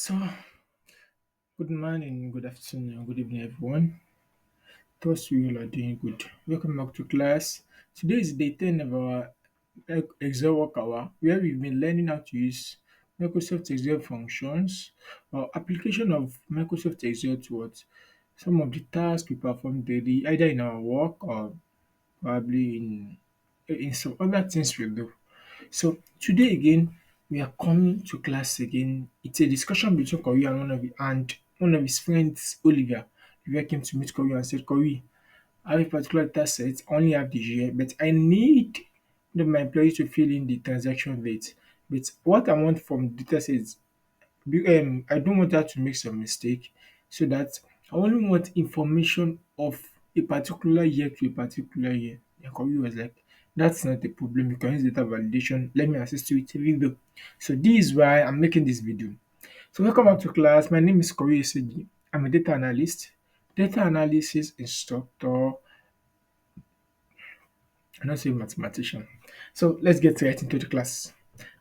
So, good morning, good afternoon, good evening, everyone. Trust we all are doing good. Welcome back to class. Today is day 10 of our Excel work hour, where we've been learning how to use Microsoft Excel functions or application of Microsoft Excel towards some of the tasks we perform daily, either in our work or probably in some other things we do. So today again, we are coming to class again. It's a discussion between Kowi and one of his friends, Olivia. Olivia came to meet Kowi and said, Kowi, I have a particular data set, I only have the year, but I need my employee to fill in the transaction rate. But what I want from the data set is I don't want her to make some mistake, so that I only want information of a particular year to a particular year. Yakobi was like, that's not a problem. You can use data validation. Let me assist you with a video. So this is why I'm making this video. So welcome back to class. My name is Kowi Eseji. I'm a data analyst, data analysis instructor, and also a mathematician. So let's get right into the class.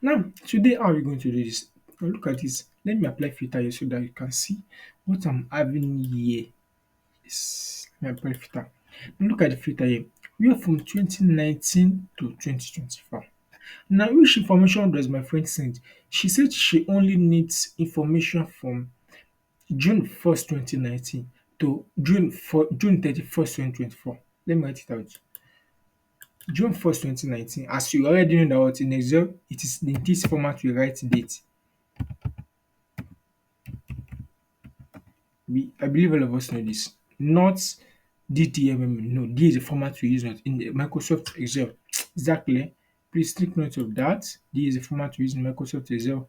Now, today, how are we going to do this? Now, look at this. Let me apply filter here so that you can see what I'm having here. Let me apply filter. Now, look at the filter here. We are from 2019 to 2024. Now, which information does my friend send? She said she only needs information from June 1st, 2019 to June 31st, 2024. Let me write it out. June 1st, 2019. As you already know that what in Excel, it is in this format we write date. I believe all of us know this. Not DTMM. No, this is the format we use in the Microsoft Excel. Exactly. Please take note of that. This is the format we use in Microsoft Excel.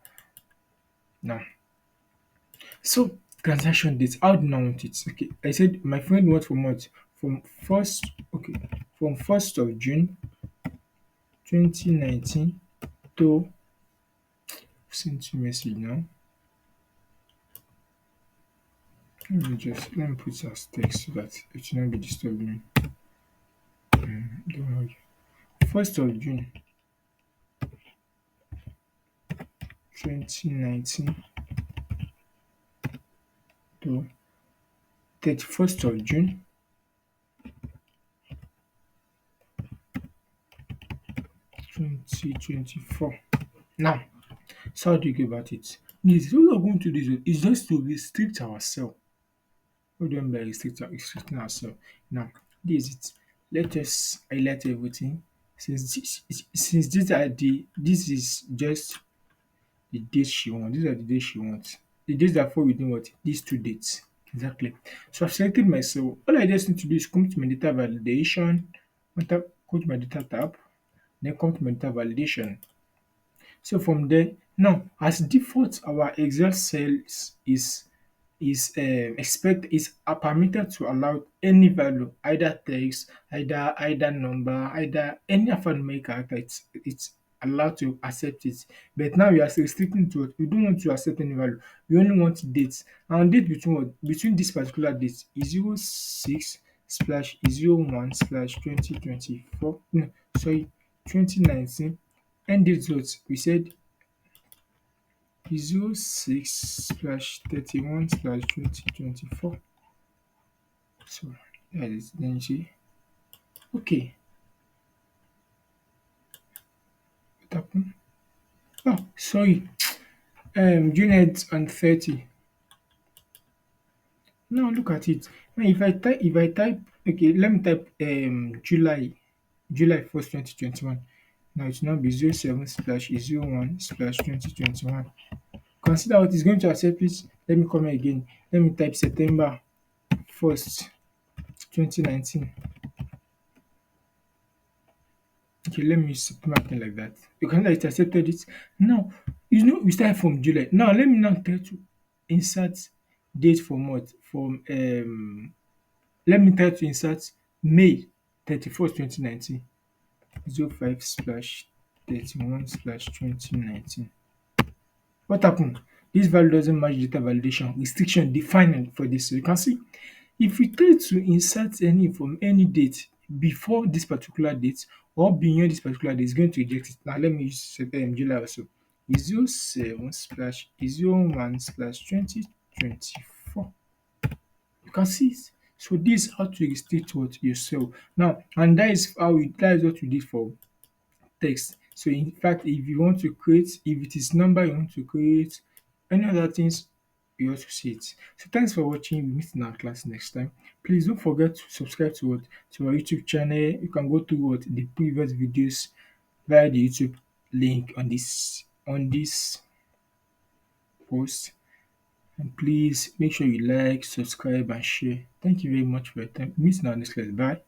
Now, so transaction date. How do I want it? Okay, I said my friend wants from what? From first. Okay, from 1st of June 2019 to send you message now. Let me put it as text so that it will not be disturbing me. Don't worry. 1st of June 2019 to 31st of June 2024. Now, so how do you go about it? This what we are going to do is just to restrict ourselves. What do you mean by restricting ourselves? Now, this is it. Let us highlight everything. Since this is just the dates she wants. These are the dates she wants. The dates that fall within what? These two dates. Exactly. So I've selected myself. All I just need to do is come to my data validation, go to my data tab, then come to my data validation. So from there, now as default, our Excel cells is permitted to allow any value, either text, either number, either any alphanumeric character. It's allowed to accept it. But now we are restricting to it. We don't want to accept any value. We only want dates. And date between what? Between this particular date is 06/01/2024. No, sorry, 2019. End date what? We said 06/31/2024. So that is then see. Okay, what happened? Oh, sorry. June 8th and 30. Now look at it. Now if I type okay, let me type July 1st, 2021. Now it will now be 07/01/2021. Consider what is going to accept it. Let me come here again. Let me type September 1st, 2019. Okay, let me use September thing like that. You can see that it accepted it. Now, we start from July. Now, let me now try to insert date from what? Let me try to insert May 31st, 2019. 05/31/2019. What happened? This value doesn't match data validation restriction defined for this. So you can see if we try to insert any date before this particular date or beyond this particular date, it's going to reject it. Now let me use July also. is 07 slash 01 slash 2024. You can see it. So this is how to restate what yourself. Now, and that is what we did for text. So in fact, if you want to create, if it is number you want to create, any other things, you also see it. So thanks for watching. We meet in our class next time. Please don't forget to subscribe to what to our YouTube channel. You can go to what the previous videos via the YouTube link on this post. And please make sure you like, subscribe, and share. Thank you very much for your time. Meet in our next class. Bye.